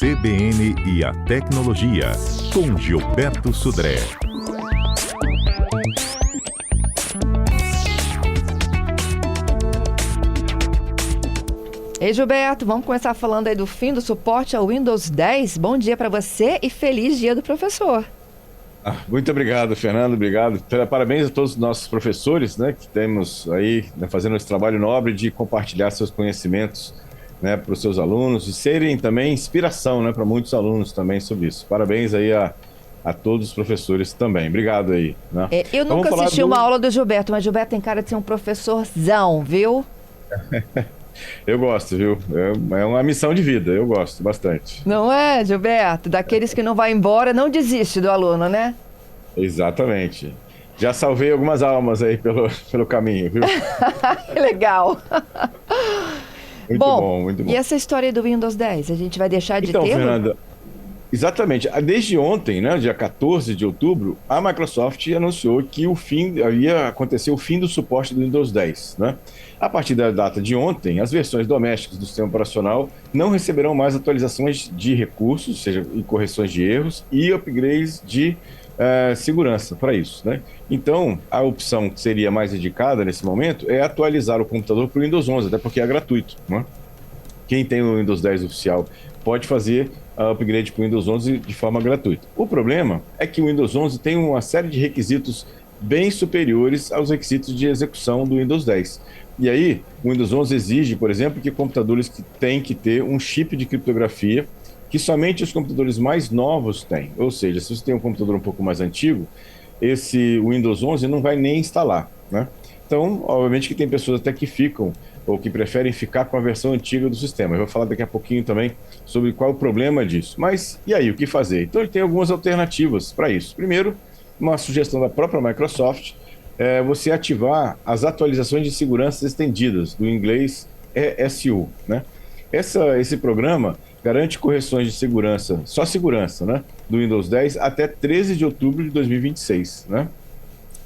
CBN e a Tecnologia, com Gilberto Sudré. Ei, Gilberto, vamos começar falando aí do fim do suporte ao Windows 10. Bom dia para você e feliz dia do professor. Muito obrigado, Fernando, obrigado. Parabéns a todos os nossos professores, né, que temos aí, né, fazendo esse trabalho nobre de compartilhar seus conhecimentos, né, para os seus alunos e serem também inspiração, né, para muitos alunos também sobre isso. Parabéns aí a todos os professores também. Obrigado aí. Né? Eu nunca assisti uma aula do Gilberto, mas Gilberto tem cara de ser um professorzão, viu? Eu gosto, viu? É uma missão de vida, eu gosto bastante. Não é, Gilberto? Daqueles que não vai embora, não desiste do aluno, né? Exatamente. Já salvei algumas almas aí pelo caminho, viu? Que legal. Muito bom, muito bom. E essa história do Windows 10? A gente vai deixar de ter? Então, Fernanda, exatamente. Desde ontem, né, dia 14 de outubro, a Microsoft anunciou que ia acontecer o fim do suporte do Windows 10, né? A partir da data de ontem, as versões domésticas do sistema operacional não receberão mais atualizações de recursos, ou seja, correções de erros e upgrades de segurança para isso, né? Então, a opção que seria mais indicada nesse momento é atualizar o computador para o Windows 11, até porque é gratuito, né? Quem tem o Windows 10 oficial pode fazer a upgrade para o Windows 11 de forma gratuita. O problema é que o Windows 11 tem uma série de requisitos bem superiores aos requisitos de execução do Windows 10. E aí, o Windows 11 exige, por exemplo, que computadores que têm que ter um chip de criptografia que somente os computadores mais novos têm. Ou seja, se você tem um computador um pouco mais antigo, esse Windows 11 não vai nem instalar, né? Então, obviamente que tem pessoas até que ficam ou que preferem ficar com a versão antiga do sistema. Eu vou falar daqui a pouquinho também sobre qual é o problema disso. Mas, e aí, o que fazer? Então, ele tem algumas alternativas para isso. Primeiro, uma sugestão da própria Microsoft é você ativar as atualizações de segurança estendidas, do inglês ESU, né? Esse programa garante correções de segurança, só segurança, né, do Windows 10 até 13 de outubro de 2026, né?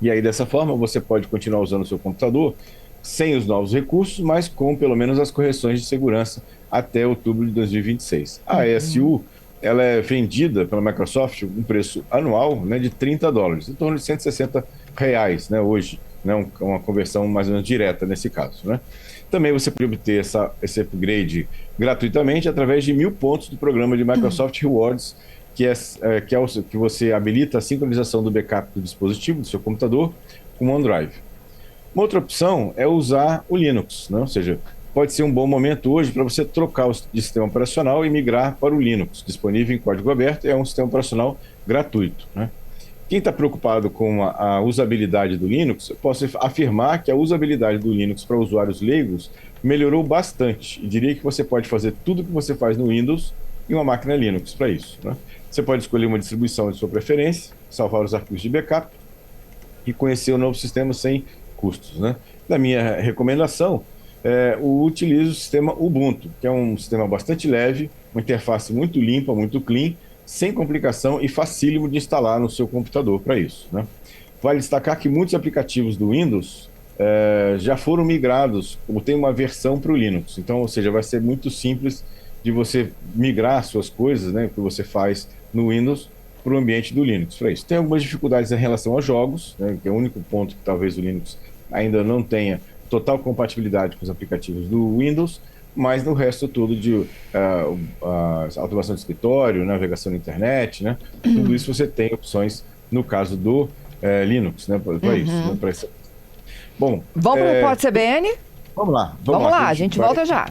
E aí, dessa forma, você pode continuar usando o seu computador sem os novos recursos, mas com pelo menos as correções de segurança até outubro de 2026. A ESU, ela é vendida pela Microsoft um preço anual, né, de $30, em torno de R$160, né, hoje, né, uma conversão mais ou menos direta nesse caso, né? Também você pode obter esse upgrade gratuitamente através de 1.000 pontos do programa de Microsoft Rewards, que você habilita a sincronização do backup do dispositivo, do seu computador, com o OneDrive. Uma outra opção é usar o Linux, né? Ou seja, pode ser um bom momento hoje para você trocar de sistema operacional e migrar para o Linux, disponível em código aberto, é um sistema operacional gratuito, né? Quem está preocupado com a usabilidade do Linux, eu posso afirmar que a usabilidade do Linux para usuários leigos melhorou bastante. E diria que você pode fazer tudo o que você faz no Windows em uma máquina Linux para isso, né? Você pode escolher uma distribuição de sua preferência, salvar os arquivos de backup e conhecer o novo sistema sem custos, né? Na minha recomendação, eu utilizo o sistema Ubuntu, que é um sistema bastante leve, uma interface muito limpa, muito clean, sem complicação e facílimo de instalar no seu computador para isso, né? Vale destacar que muitos aplicativos do Windows já foram migrados, ou tem uma versão para o Linux. Então, ou seja, vai ser muito simples de você migrar suas coisas, né, que você faz no Windows para o ambiente do Linux para isso. Tem algumas dificuldades em relação aos jogos, né, que é o único ponto que talvez o Linux ainda não tenha total compatibilidade com os aplicativos do Windows, mas no resto todo de automação de escritório, navegação na internet, né? Tudo isso você tem opções no caso do Linux, né? Para isso, né? Pra isso. Bom, vamos para o Repórter CBN? Vamos lá. Vamos lá, a gente volta já.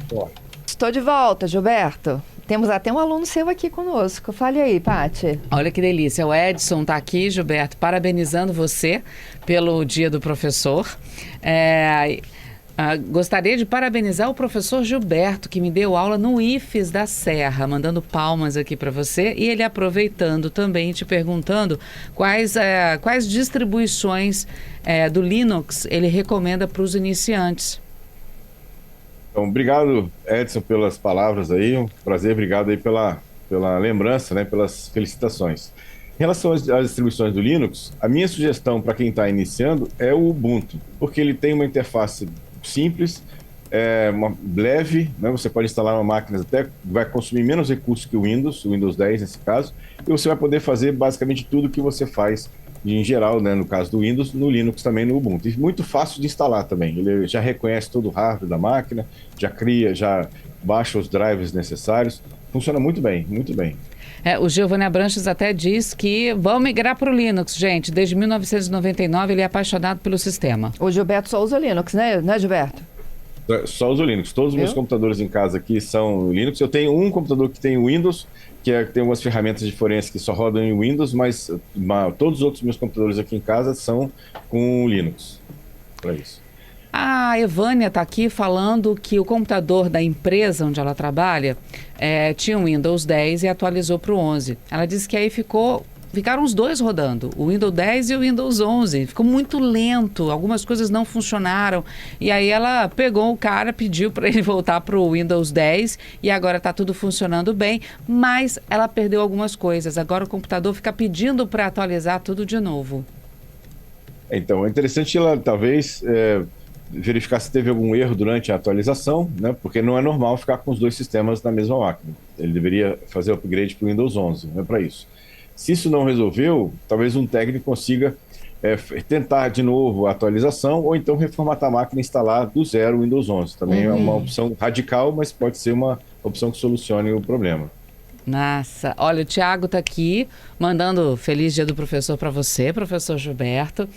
Estou de volta, Gilberto. Temos até um aluno seu aqui conosco. Fale aí, Paty. Olha que delícia. O Edson está aqui, Gilberto, parabenizando você pelo Dia do Professor. Gostaria de parabenizar o professor Gilberto, que me deu aula no IFES da Serra, mandando palmas aqui para você, e ele aproveitando também, te perguntando quais distribuições do Linux ele recomenda para os iniciantes. Então, obrigado, Edson, pelas palavras aí, um prazer, obrigado aí pela lembrança, né, pelas felicitações. Em relação às distribuições do Linux, a minha sugestão para quem está iniciando é o Ubuntu, porque ele tem uma interface simples, leve, né? Você pode instalar uma máquina até vai consumir menos recursos que o Windows 10 nesse caso, e você vai poder fazer basicamente tudo que você faz em geral, né? No caso do Windows, no Linux também, no Ubuntu. E muito fácil de instalar também. Ele já reconhece todo o hardware da máquina, já baixa os drivers necessários. Funciona muito bem, muito bem. O Giovanni Abranches até diz que vão migrar para o Linux, gente. Desde 1999 ele é apaixonado pelo sistema. O Gilberto só usa Linux, né, Gilberto? Só uso Linux. Todos os meus computadores em casa aqui são Linux. Eu tenho um computador que tem Windows, que tem algumas ferramentas de forense que só rodam em Windows, mas todos os outros meus computadores aqui em casa são com Linux. Para isso. A Evânia está aqui falando que o computador da empresa onde ela trabalha tinha um Windows 10 e atualizou para o 11. Ela disse que aí ficaram os dois rodando, o Windows 10 e o Windows 11. Ficou muito lento, algumas coisas não funcionaram. E aí ela pegou o cara, pediu para ele voltar para o Windows 10 e agora está tudo funcionando bem, mas ela perdeu algumas coisas. Agora o computador fica pedindo para atualizar tudo de novo. Então, é interessante ela talvez verificar se teve algum erro durante a atualização, né? Porque não é normal ficar com os dois sistemas na mesma máquina. Ele deveria fazer o upgrade para o Windows 11, não é para isso. Se isso não resolveu, talvez um técnico consiga tentar de novo a atualização ou então reformatar a máquina e instalar do zero o Windows 11. Também é uma opção radical, mas pode ser uma opção que solucione o problema. Nossa, olha, o Thiago está aqui mandando feliz dia do professor para você, professor Gilberto.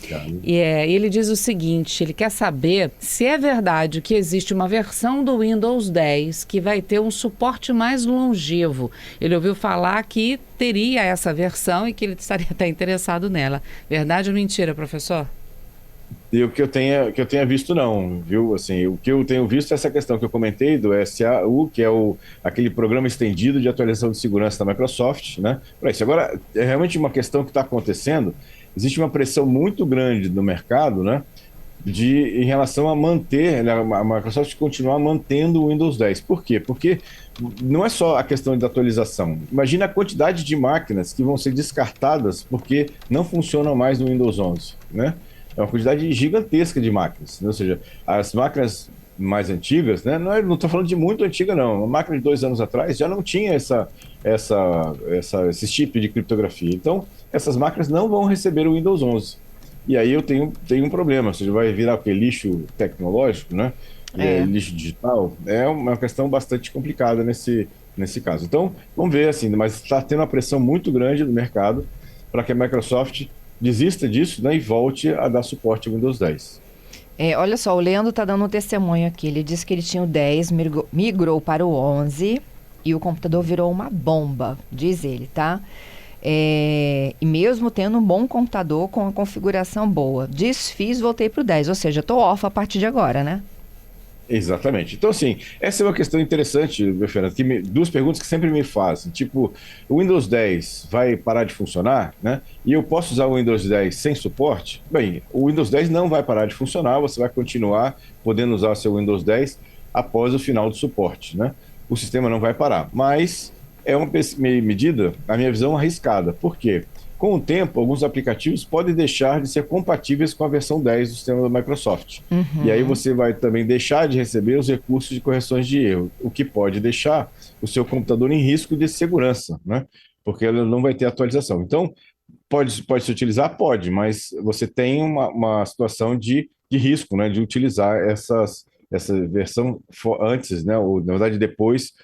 E ele diz o seguinte, ele quer saber se é verdade que existe uma versão do Windows 10 que vai ter um suporte mais longevo. Ele ouviu falar que teria essa versão e que ele estaria até interessado nela. Verdade ou mentira, professor? E o que eu tenha visto não, viu? Assim, o que eu tenho visto é essa questão que eu comentei do SAU, que é aquele programa estendido de atualização de segurança da Microsoft, né? Para isso. Agora, é realmente uma questão que está acontecendo. Existe uma pressão muito grande no mercado, né? Em relação a manter, né, a Microsoft continuar mantendo o Windows 10. Por quê? Porque não é só a questão da atualização. Imagina a quantidade de máquinas que vão ser descartadas porque não funcionam mais no Windows 11, né? É uma quantidade gigantesca de máquinas, né? Ou seja, as máquinas mais antigas, né? Não estou falando de muito antiga, não. Uma máquina de 2 anos atrás já não tinha esse chip de criptografia. Então, essas máquinas não vão receber o Windows 11. E aí eu tenho um problema, ou seja, vai virar o quê? Lixo tecnológico, né? Lixo digital. É uma questão bastante complicada nesse caso. Então, vamos ver, assim, mas está tendo uma pressão muito grande do mercado para que a Microsoft desista disso, né, e volte a dar suporte ao Windows 10. Olha só, o Leandro está dando um testemunho aqui. Ele disse que ele tinha o 10, migrou para o 11 e o computador virou uma bomba, diz ele, tá? E mesmo tendo um bom computador com a configuração boa, desfiz, voltei para o 10, ou seja, estou off a partir de agora, né? Exatamente. Então, assim, essa é uma questão interessante, meu Fernando, duas perguntas que sempre me fazem. Tipo, o Windows 10 vai parar de funcionar, né? E eu posso usar o Windows 10 sem suporte? Bem, o Windows 10 não vai parar de funcionar, você vai continuar podendo usar o seu Windows 10 após o final do suporte, né? O sistema não vai parar, mas é uma medida, na minha visão, arriscada. Por quê? Com o tempo, alguns aplicativos podem deixar de ser compatíveis com a versão 10 do sistema da Microsoft. E aí você vai também deixar de receber os recursos de correções de erro, o que pode deixar o seu computador em risco de segurança, né? Porque ele não vai ter atualização. Então, pode se utilizar? Pode, mas você tem uma situação de risco, né? De utilizar essa versão antes, né? Ou, na verdade, depois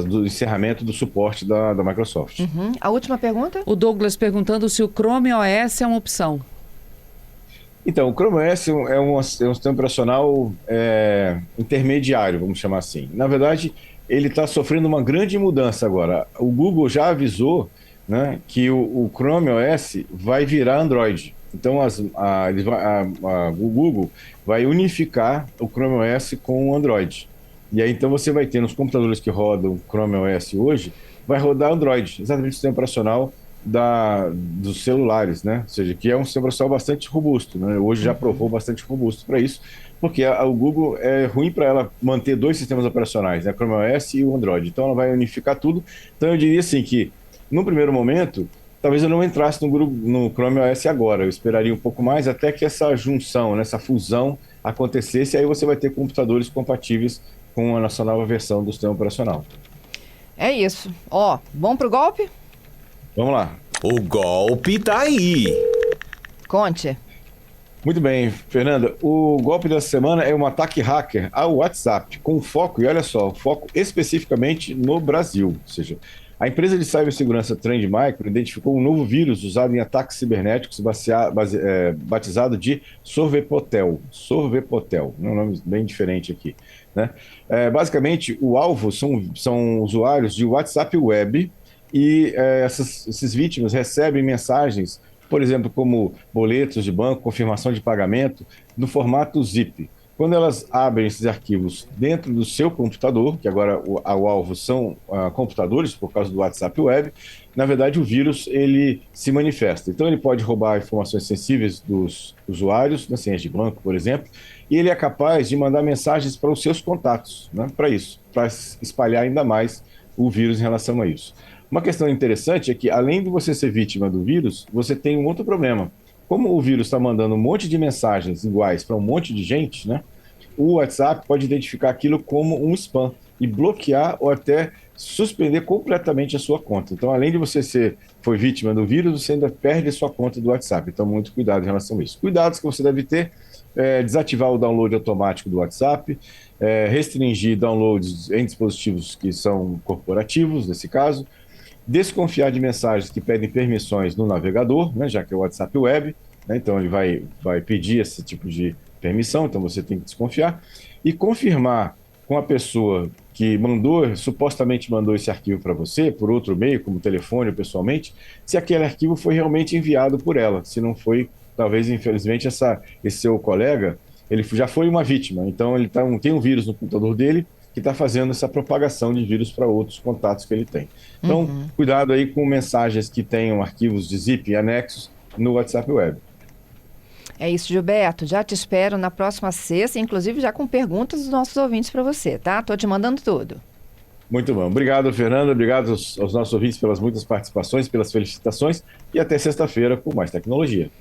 do encerramento do suporte da Microsoft. A última pergunta? O Douglas perguntando se o Chrome OS é uma opção. Então, o Chrome OS é um sistema operacional intermediário, vamos chamar assim. Na verdade, ele está sofrendo uma grande mudança agora. O Google já avisou, né, que o Chrome OS vai virar Android. Então, o Google vai unificar o Chrome OS com o Android. E aí, então, você vai ter nos computadores que rodam Chrome OS hoje, vai rodar Android, exatamente o sistema operacional dos celulares, né? Ou seja, que é um sistema operacional bastante robusto, né? Hoje já provou bastante robusto para isso, porque o Google é ruim para ela manter 2 sistemas operacionais, né? Chrome OS e o Android. Então, ela vai unificar tudo. Então, eu diria assim que, no primeiro momento, talvez eu não entrasse no Chrome OS agora. Eu esperaria um pouco mais até que essa junção, né, essa fusão acontecesse, e aí você vai ter computadores compatíveis com a nossa nova versão do sistema operacional. É isso. Ó, vamos pro golpe? Vamos lá. O golpe tá aí. Conte. Muito bem, Fernanda. O golpe dessa semana é um ataque hacker ao WhatsApp, com foco, e olha só, foco especificamente no Brasil. Ou seja, a empresa de cibersegurança Trend Micro identificou um novo vírus usado em ataques cibernéticos batizado de Sorvepotel. Sorvepotel, um nome bem diferente aqui, né? Basicamente, o alvo são usuários de WhatsApp Web e essas vítimas recebem mensagens, por exemplo, como boletos de banco, confirmação de pagamento, no formato zip. Quando elas abrem esses arquivos dentro do seu computador, que agora o alvo são computadores por causa do WhatsApp Web, na verdade o vírus ele se manifesta. Então ele pode roubar informações sensíveis dos usuários, nas senhas de banco, por exemplo, e ele é capaz de mandar mensagens para os seus contatos, né, para isso, para espalhar ainda mais o vírus em relação a isso. Uma questão interessante é que, além de você ser vítima do vírus, você tem um outro problema. Como o vírus está mandando um monte de mensagens iguais para um monte de gente, né, o WhatsApp pode identificar aquilo como um spam e bloquear ou até suspender completamente a sua conta. Então, além de você foi vítima do vírus, você ainda perde a sua conta do WhatsApp. Então, muito cuidado em relação a isso. Cuidados que você deve ter: desativar o download automático do WhatsApp, restringir downloads em dispositivos que são corporativos, nesse caso, desconfiar de mensagens que pedem permissões no navegador, né, já que é o WhatsApp Web, né, então ele vai pedir esse tipo de permissão, então você tem que desconfiar, e confirmar com a pessoa que supostamente mandou esse arquivo para você, por outro meio, como telefone ou pessoalmente, se aquele arquivo foi realmente enviado por ela, se não foi, talvez, infelizmente, esse seu colega, ele já foi uma vítima, então ele tem um vírus no computador dele, que está fazendo essa propagação de vírus para outros contatos que ele tem. Então, cuidado aí com mensagens que tenham arquivos de zip e anexos no WhatsApp Web. É isso, Gilberto. Já te espero na próxima sexta, inclusive já com perguntas dos nossos ouvintes para você, tá? Tô te mandando tudo. Muito bom. Obrigado, Fernanda. Obrigado aos nossos ouvintes pelas muitas participações, pelas felicitações. E até sexta-feira com mais tecnologia.